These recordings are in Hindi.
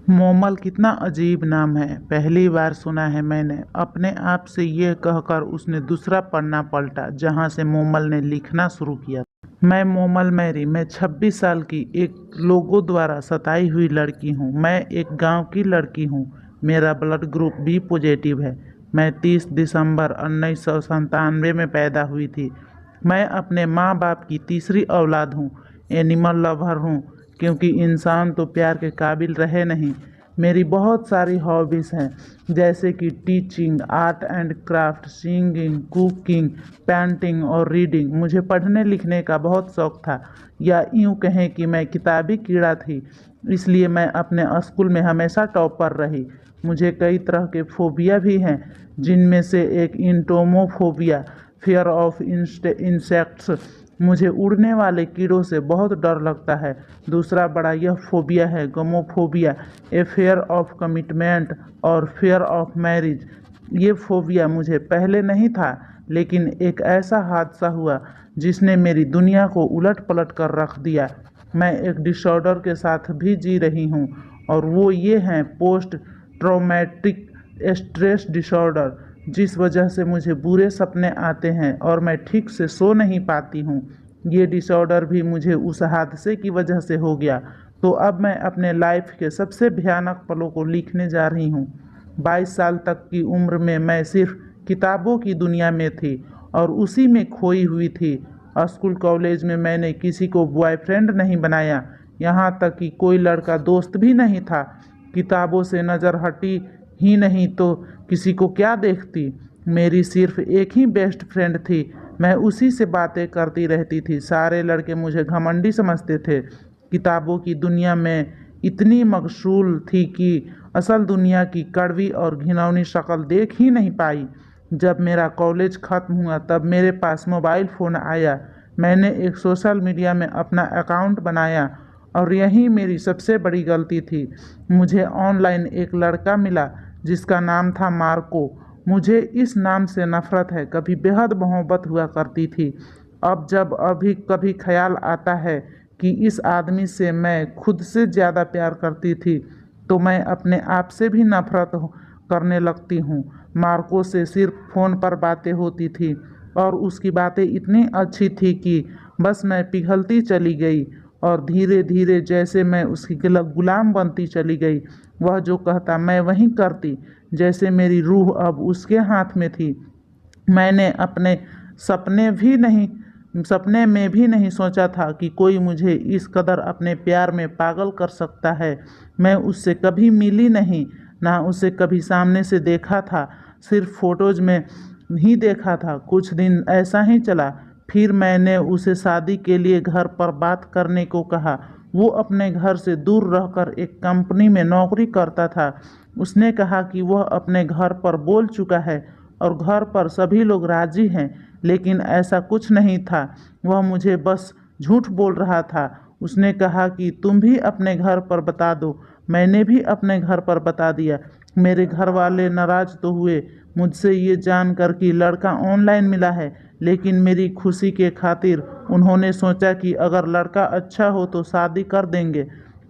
मोमल कितना अजीब नाम है। पहली बार सुना है मैंने। अपने आप से ये कहकर उसने दूसरा पन्ना पलटा जहाँ से मोमल ने लिखना शुरू किया। मैं मोमल मैरी। मैं 26 साल की एक लोगों द्वारा सताई हुई लड़की हूँ। मैं एक गांव की लड़की हूँ। मेरा ब्लड ग्रुप बी पॉजिटिव है। मैं 30 दिसंबर 1997 में पैदा हुई थी। मैं अपने माँ बाप की तीसरी औलाद हूँ। एनिमल लवर हूँ क्योंकि इंसान तो प्यार के काबिल रहे नहीं। मेरी बहुत सारी हॉबीज़ हैं जैसे कि teaching, art and craft, singing, cooking, painting और रीडिंग। मुझे पढ़ने लिखने का बहुत शौक था, या यूँ कहें कि मैं किताबी कीड़ा थी। इसलिए मैं अपने स्कूल में हमेशा टॉपर रही। मुझे कई तरह के फोबिया भी हैं, जिनमें से एक इंटोमोफोबिया, फियर ऑफ इंसेक्ट्स। मुझे उड़ने वाले कीड़ों से बहुत डर लगता है। दूसरा बड़ा यह फोबिया है गमोफोबिया, ए फेयर ऑफ कमिटमेंट और फेयर ऑफ मैरिज। ये फोबिया मुझे पहले नहीं था, लेकिन एक ऐसा हादसा हुआ जिसने मेरी दुनिया को उलट पलट कर रख दिया। मैं एक डिसऑर्डर के साथ भी जी रही हूँ, और वो ये हैं पोस्ट ट्रॉमेटिक स्ट्रेस डिसऑर्डर, जिस वजह से मुझे बुरे सपने आते हैं और मैं ठीक से सो नहीं पाती हूँ। ये डिसऑर्डर भी मुझे उस हादसे की वजह से हो गया। तो अब मैं अपने लाइफ के सबसे भयानक पलों को लिखने जा रही हूँ। 22 साल तक की उम्र में मैं सिर्फ किताबों की दुनिया में थी और उसी में खोई हुई थी। स्कूल कॉलेज में मैंने किसी को बॉयफ्रेंड नहीं बनाया, यहाँ तक कि कोई लड़का दोस्त भी नहीं था। किताबों से नज़र हटी ही नहीं तो किसी को क्या देखती। मेरी सिर्फ एक ही बेस्ट फ्रेंड थी। मैं उसी से बातें करती रहती थी। सारे लड़के मुझे घमंडी समझते थे। किताबों की दुनिया में इतनी मशगूल थी कि असल दुनिया की कड़वी और घिनौनी शक्ल देख ही नहीं पाई। जब मेरा कॉलेज ख़त्म हुआ तब मेरे पास मोबाइल फ़ोन आया। मैंने एक सोशल मीडिया में अपना अकाउंट बनाया, और यही मेरी सबसे बड़ी गलती थी। मुझे ऑनलाइन एक लड़का मिला जिसका नाम था मार्को। मुझे इस नाम से नफ़रत है। कभी बेहद मोहब्बत हुआ करती थी। अब जब अभी कभी ख्याल आता है कि इस आदमी से मैं खुद से ज़्यादा प्यार करती थी, तो मैं अपने आप से भी नफ़रत करने लगती हूँ। मार्को से सिर्फ फ़ोन पर बातें होती थी, और उसकी बातें इतनी अच्छी थी कि बस मैं पिघलती चली गई, और धीरे धीरे जैसे मैं उसकी गुलाम बनती चली गई। वह जो कहता मैं वही करती, जैसे मेरी रूह अब उसके हाथ में थी। मैंने अपने सपने में भी नहीं सोचा था कि कोई मुझे इस कदर अपने प्यार में पागल कर सकता है। मैं उससे कभी मिली नहीं, ना उसे कभी सामने से देखा था, सिर्फ फोटोज में ही देखा था। कुछ दिन ऐसा ही चला, फिर मैंने उसे शादी के लिए घर पर बात करने को कहा। वो अपने घर से दूर रहकर एक कंपनी में नौकरी करता था। उसने कहा कि वह अपने घर पर बोल चुका है और घर पर सभी लोग राजी हैं, लेकिन ऐसा कुछ नहीं था। वह मुझे बस झूठ बोल रहा था। उसने कहा कि तुम भी अपने घर पर बता दो। मैंने भी अपने घर पर बता दिया। मेरे घर वाले नाराज़ तो हुए मुझसे ये जानकर कि लड़का ऑनलाइन मिला है, लेकिन मेरी खुशी के खातिर उन्होंने सोचा कि अगर लड़का अच्छा हो तो शादी कर देंगे।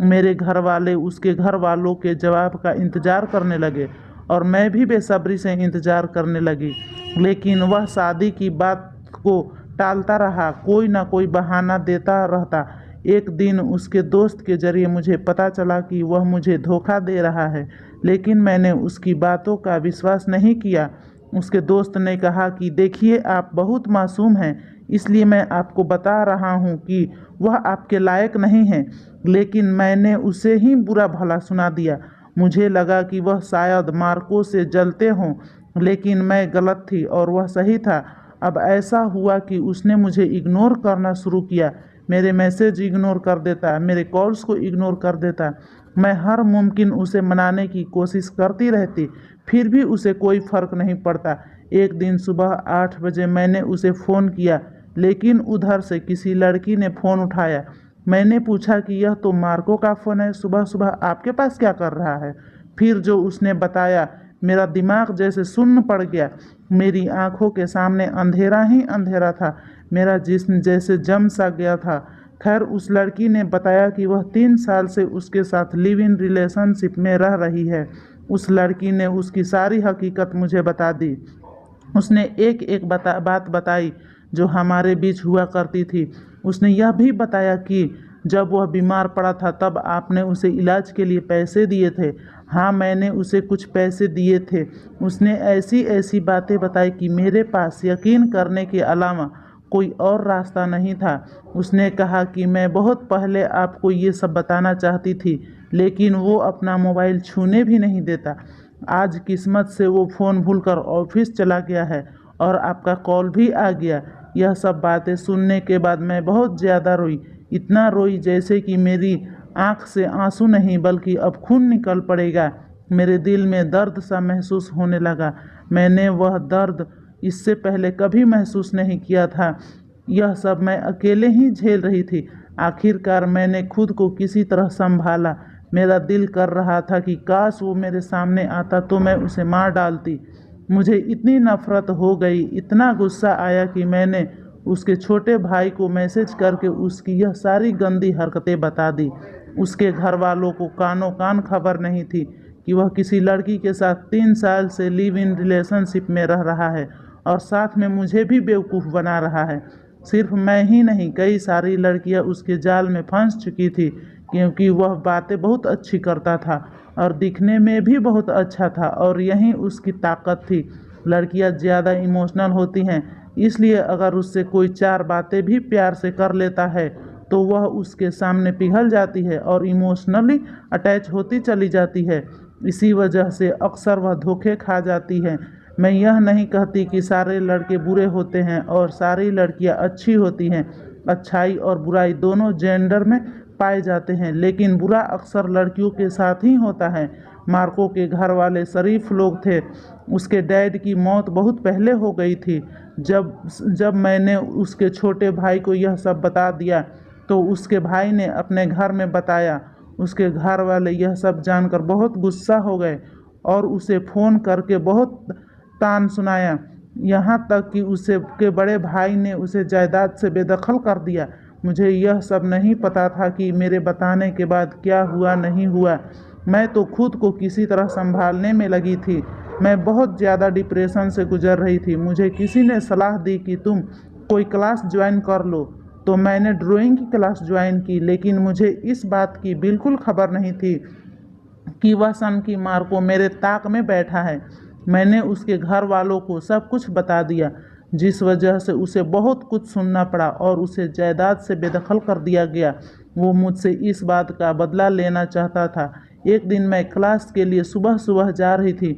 मेरे घर वाले उसके घर वालों के जवाब का इंतज़ार करने लगे, और मैं भी बेसब्री से इंतज़ार करने लगी, लेकिन वह शादी की बात को टालता रहा, कोई ना कोई बहाना देता रहता। एक दिन उसके दोस्त के ज़रिए मुझे पता चला कि वह मुझे धोखा दे रहा है, लेकिन मैंने उसकी बातों का विश्वास नहीं किया। उसके दोस्त ने कहा कि देखिए, आप बहुत मासूम हैं, इसलिए मैं आपको बता रहा हूँ कि वह आपके लायक नहीं है। लेकिन मैंने उसे ही बुरा भला सुना दिया। मुझे लगा कि वह शायद मार्को से जलते हों, लेकिन मैं गलत थी और वह सही था। अब ऐसा हुआ कि उसने मुझे इग्नोर करना शुरू किया। मेरे मैसेज इग्नोर कर देता, मेरे कॉल्स को इग्नोर कर देता। मैं हर मुमकिन उसे मनाने की कोशिश करती रहती, फिर भी उसे कोई फ़र्क नहीं पड़ता। एक दिन सुबह 8 बजे मैंने उसे फ़ोन किया, लेकिन उधर से किसी लड़की ने फ़ोन उठाया। मैंने पूछा कि यह तो मार्को का फ़ोन है, सुबह सुबह आपके पास क्या कर रहा है? फिर जो उसने बताया, मेरा दिमाग जैसे सुन्न पड़ गया। मेरी आंखों के सामने अंधेरा ही अंधेरा था। मेरा जिस्म जैसे जम सा गया था। खैर उस लड़की ने बताया कि वह 3 साल से उसके साथ लिव इन रिलेशनशिप में रह रही है। उस लड़की ने उसकी सारी हकीकत मुझे बता दी। उसने एक एक बात बताई जो हमारे बीच हुआ करती थी। उसने यह भी बताया कि जब वह बीमार पड़ा था तब आपने उसे इलाज के लिए पैसे दिए थे। हाँ, मैंने उसे कुछ पैसे दिए थे। उसने ऐसी ऐसी बातें बताई कि मेरे पास यकीन करने के अलावा कोई और रास्ता नहीं था। उसने कहा कि मैं बहुत पहले आपको ये सब बताना चाहती थी, लेकिन वो अपना मोबाइल छूने भी नहीं देता। आज किस्मत से वो फ़ोन भूलकर ऑफिस चला गया है और आपका कॉल भी आ गया। यह सब बातें सुनने के बाद मैं बहुत ज़्यादा रोई, इतना रोई जैसे कि मेरी आँख से आंसू नहीं बल्कि अब खून निकल पड़ेगा। मेरे दिल में दर्द सा महसूस होने लगा। मैंने वह दर्द इससे पहले कभी महसूस नहीं किया था। यह सब मैं अकेले ही झेल रही थी। आखिरकार मैंने खुद को किसी तरह संभाला। मेरा दिल कर रहा था कि काश वो मेरे सामने आता तो मैं उसे मार डालती। मुझे इतनी नफ़रत हो गई, इतना गुस्सा आया कि मैंने उसके छोटे भाई को मैसेज करके उसकी यह सारी गंदी हरकतें बता दी। उसके घर वालों को कानों कान खबर नहीं थी कि वह किसी लड़की के साथ 3 साल से लिव इन रिलेशनशिप में रह रहा है और साथ में मुझे भी बेवकूफ़ बना रहा है। सिर्फ मैं ही नहीं, कई सारी लड़कियां उसके जाल में फंस चुकी थी, क्योंकि वह बातें बहुत अच्छी करता था और दिखने में भी बहुत अच्छा था, और यही उसकी ताकत थी। लड़कियां ज़्यादा इमोशनल होती हैं, इसलिए अगर उससे कोई 4 बातें भी प्यार से कर लेता है तो वह उसके सामने पिघल जाती है और इमोशनली अटैच होती चली जाती है। इसी वजह से अक्सर वह धोखे खा जाती है। मैं यह नहीं कहती कि सारे लड़के बुरे होते हैं और सारी लड़कियां अच्छी होती हैं। अच्छाई और बुराई दोनों जेंडर में पाए जाते हैं, लेकिन बुरा अक्सर लड़कियों के साथ ही होता है। मार्को के घर वाले शरीफ लोग थे। उसके डैड की मौत बहुत पहले हो गई थी। जब जब मैंने उसके छोटे भाई को यह सब बता दिया तो उसके भाई ने अपने घर में बताया। उसके घर वाले यह सब जानकर बहुत गुस्सा हो गए और उसे फ़ोन करके बहुत तान सुनाया। यहाँ तक कि उसे के बड़े भाई ने उसे जायदाद से बेदखल कर दिया। मुझे यह सब नहीं पता था कि मेरे बताने के बाद क्या हुआ नहीं हुआ। मैं तो खुद को किसी तरह संभालने में लगी थी। मैं बहुत ज़्यादा डिप्रेशन से गुजर रही थी। मुझे किसी ने सलाह दी कि तुम कोई क्लास ज्वाइन कर लो, तो मैंने ड्राइंग की क्लास ज्वाइन की, लेकिन मुझे इस बात की बिल्कुल खबर नहीं थी कि वह सन की मार्को मेरे ताक में बैठा है। मैंने उसके घर वालों को सब कुछ बता दिया, जिस वजह से उसे बहुत कुछ सुनना पड़ा और उसे जायदाद से बेदखल कर दिया गया। वो मुझसे इस बात का बदला लेना चाहता था। एक दिन मैं क्लास के लिए सुबह सुबह जा रही थी,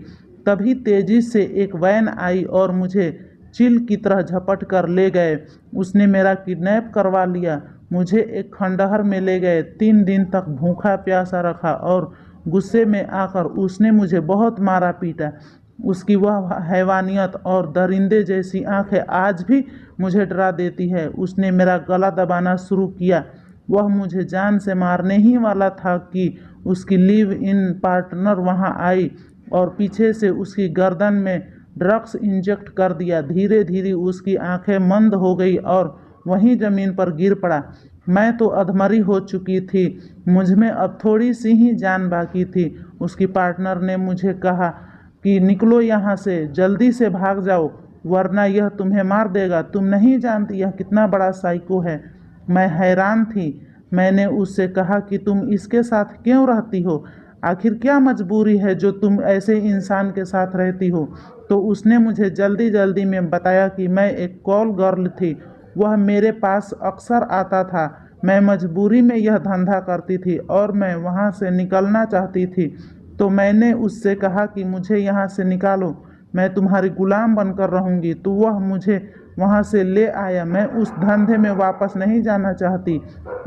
तभी तेजी से एक वैन आई और मुझे चिल की तरह झपट कर ले गए। उसने मेरा किडनैप करवा लिया, मुझे एक खंडहर में ले गए, 3 दिन तक भूखा प्यासा रखा और गुस्से में आकर उसने मुझे बहुत मारा पीटा। उसकी वह हैवानियत और दरिंदे जैसी आंखें आज भी मुझे डरा देती है। उसने मेरा गला दबाना शुरू किया। वह मुझे जान से मारने ही वाला था कि उसकी लिव इन पार्टनर वहां आई और पीछे से उसकी गर्दन में ड्रग्स इंजेक्ट कर दिया। धीरे धीरे उसकी आंखें मंद हो गई और वहीं ज़मीन पर गिर पड़ा। मैं तो अधमरी हो चुकी थी, मुझमें अब थोड़ी सी ही जान बाकी थी। उसकी पार्टनर ने मुझे कहा कि निकलो यहाँ से, जल्दी से भाग जाओ, वरना यह तुम्हें मार देगा। तुम नहीं जानती यह कितना बड़ा साइको है। मैं हैरान थी। मैंने उससे कहा कि तुम इसके साथ क्यों रहती हो? आखिर क्या मजबूरी है जो तुम ऐसे इंसान के साथ रहती हो? तो उसने मुझे जल्दी जल्दी में बताया कि मैं एक कॉल गर्ल थी। वह मेरे पास अक्सर आता था। मैं मजबूरी में यह धंधा करती थी और मैं वहाँ से निकलना चाहती थी। तो मैंने उससे कहा कि मुझे यहाँ से निकालो, मैं तुम्हारी गुलाम बनकर रहूँगी। तो वह मुझे वहाँ से ले आया। मैं उस धंधे में वापस नहीं जाना चाहती,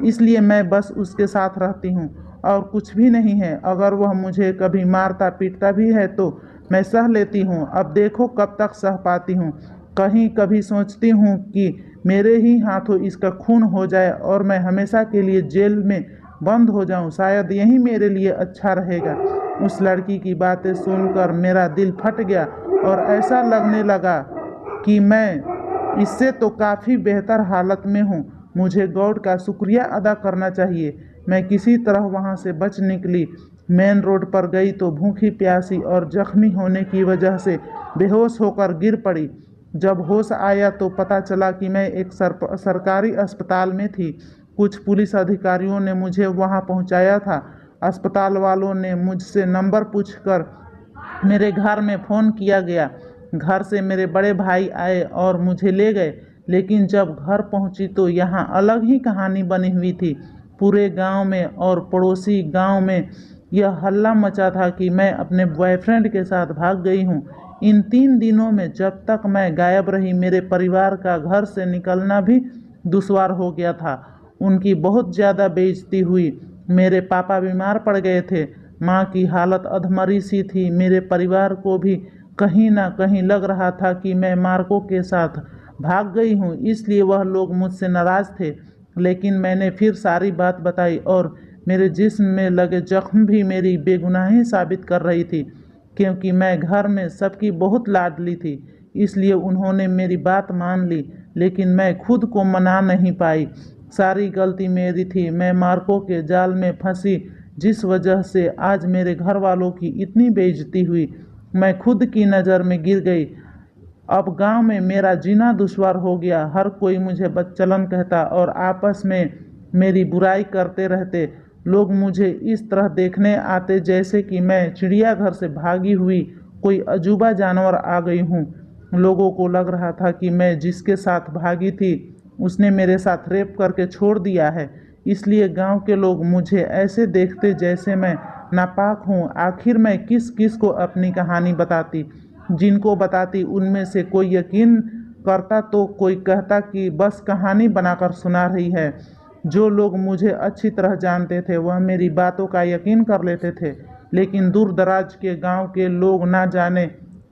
इसलिए मैं बस उसके साथ रहती हूँ और कुछ भी नहीं है। अगर वह मुझे कभी मारता पीटता भी है तो मैं सह लेती हूँ। अब देखो कब तक सह पाती हूँ। कहीं कभी सोचती हूँ कि मेरे ही हाथों इसका खून हो जाए और मैं हमेशा के लिए जेल में बंद हो जाऊँ। शायद यही मेरे लिए अच्छा रहेगा। उस लड़की की बातें सुनकर मेरा दिल फट गया और ऐसा लगने लगा कि मैं इससे तो काफ़ी बेहतर हालत में हूँ। मुझे गॉड का शुक्रिया अदा करना चाहिए। मैं किसी तरह वहाँ से बच निकली। मेन रोड पर गई तो भूखी प्यासी और जख्मी होने की वजह से बेहोश होकर गिर पड़ी। जब होश आया तो पता चला कि मैं एक सरकारी अस्पताल में थी। कुछ पुलिस अधिकारियों ने मुझे वहां पहुंचाया था। अस्पताल वालों ने मुझसे नंबर पूछकर मेरे घर में फ़ोन किया गया। घर से मेरे बड़े भाई आए और मुझे ले गए। लेकिन जब घर पहुंची तो यहाँ अलग ही कहानी बनी हुई थी। पूरे गांव में और पड़ोसी गांव में यह हल्ला मचा था कि मैं अपने बॉयफ्रेंड के साथ भाग गई हूँ। इन 3 दिनों में जब तक मैं गायब रही मेरे परिवार का घर से निकलना भी दुश्वार हो गया था। उनकी बहुत ज़्यादा बेइज्जती हुई। मेरे पापा बीमार पड़ गए थे। माँ की हालत अधमरी सी थी। मेरे परिवार को भी कहीं ना कहीं लग रहा था कि मैं मार्को के साथ भाग गई हूँ, इसलिए वह लोग मुझसे नाराज़ थे। लेकिन मैंने फिर सारी बात बताई और मेरे जिस्म में लगे जख्म भी मेरी बेगुनाही साबित कर रही थी। क्योंकि मैं घर में सबकी बहुत लाडली थी, इसलिए उन्होंने मेरी बात मान ली। लेकिन मैं खुद को मना नहीं पाई। सारी गलती मेरी थी। मैं मार्को के जाल में फंसी, जिस वजह से आज मेरे घर वालों की इतनी बेइज्जती हुई। मैं खुद की नज़र में गिर गई। अब गांव में मेरा जीना दुश्वार हो गया। हर कोई मुझे बदचलन कहता और आपस में मेरी बुराई करते रहते। लोग मुझे इस तरह देखने आते जैसे कि मैं चिड़ियाघर से भागी हुई कोई अजूबा जानवर आ गई हूँ। लोगों को लग रहा था कि मैं जिसके साथ भागी थी उसने मेरे साथ रेप करके छोड़ दिया है। इसलिए गांव के लोग मुझे ऐसे देखते जैसे मैं नापाक हूँ। आखिर मैं किस किस को अपनी कहानी बताती। जिनको बताती उनमें से कोई यकीन करता तो कोई कहता कि बस कहानी बनाकर सुना रही है। जो लोग मुझे अच्छी तरह जानते थे वह मेरी बातों का यकीन कर लेते थे। लेकिन दूर दराज के गांव के लोग ना जाने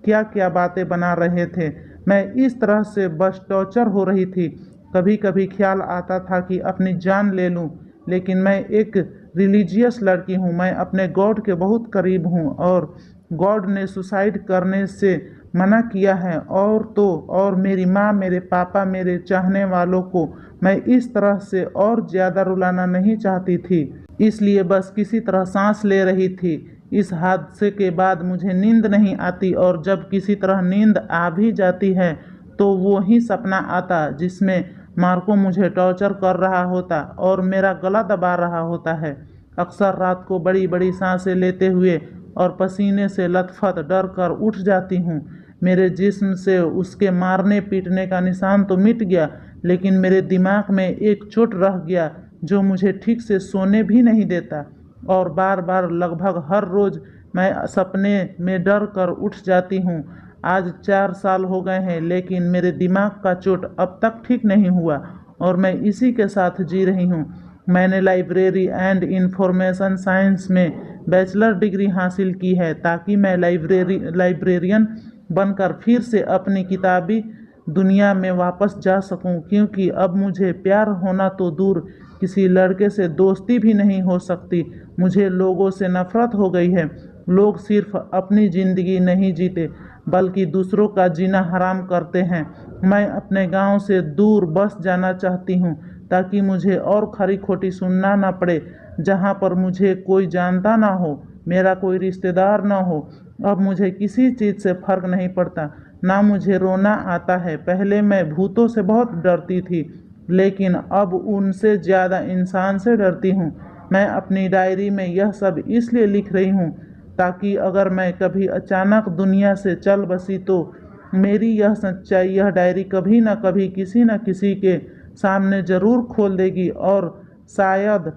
क्या क्या बातें बना रहे थे। मैं इस तरह से बस टॉर्चर हो रही थी। कभी कभी ख्याल आता था कि अपनी जान ले लूं। लेकिन मैं एक रिलीजियस लड़की हूं। मैं अपने गॉड के बहुत करीब हूं और गॉड ने सुसाइड करने से मना किया है। और मेरी माँ, मेरे पापा, मेरे चाहने वालों को मैं इस तरह से और ज़्यादा रुलाना नहीं चाहती थी, इसलिए बस किसी तरह सांस ले रही थी। इस हादसे के बाद मुझे नींद नहीं आती और जब किसी तरह नींद आ भी जाती है तो वो ही सपना आता जिसमें मार्को मुझे टॉर्चर कर रहा होता और मेरा गला दबा रहा होता है। अक्सर रात को बड़ी बड़ी सांसें लेते हुए और पसीने से लथपथ डर कर उठ जाती हूँ। मेरे जिस्म से उसके मारने पीटने का निशान तो मिट गया, लेकिन मेरे दिमाग में एक चोट रह गया जो मुझे ठीक से सोने भी नहीं देता। और बार बार लगभग हर रोज़ मैं सपने में डर कर उठ जाती हूँ। आज 4 साल हो गए हैं, लेकिन मेरे दिमाग का चोट अब तक ठीक नहीं हुआ और मैं इसी के साथ जी रही हूँ। मैंने लाइब्रेरी एंड इंफॉर्मेशन साइंस में बैचलर डिग्री हासिल की है ताकि मैं लाइब्रेरियन बनकर फिर से अपनी किताबी दुनिया में वापस जा सकूं। क्योंकि अब मुझे प्यार होना तो दूर, किसी लड़के से दोस्ती भी नहीं हो सकती। मुझे लोगों से नफरत हो गई है। लोग सिर्फ अपनी ज़िंदगी नहीं जीते बल्कि दूसरों का जीना हराम करते हैं। मैं अपने गांव से दूर बस जाना चाहती हूँ ताकि मुझे और खरी खोटी सुनना ना पड़े, जहाँ पर मुझे कोई जानता ना हो, मेरा कोई रिश्तेदार ना हो। अब मुझे किसी चीज़ से फ़र्क नहीं पड़ता, ना मुझे रोना आता है। पहले मैं भूतों से बहुत डरती थी, लेकिन अब उनसे ज़्यादा इंसान से डरती हूँ। मैं अपनी डायरी में यह सब इसलिए लिख रही हूँ ताकि अगर मैं कभी अचानक दुनिया से चल बसी तो मेरी यह सच्चाई, यह डायरी कभी न कभी किसी न किसी के सामने ज़रूर खोल देगी और शायद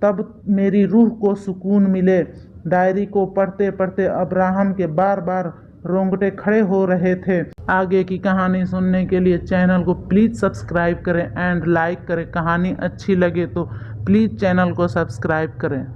तब मेरी रूह को सुकून मिले। डायरी को पढ़ते पढ़ते अब्राहम के बार बार रोंगटे खड़े हो रहे थे। आगे की कहानी सुनने के लिए चैनल को प्लीज़ सब्सक्राइब करें एंड लाइक करें। कहानी अच्छी लगे तो प्लीज़ चैनल को सब्सक्राइब करें।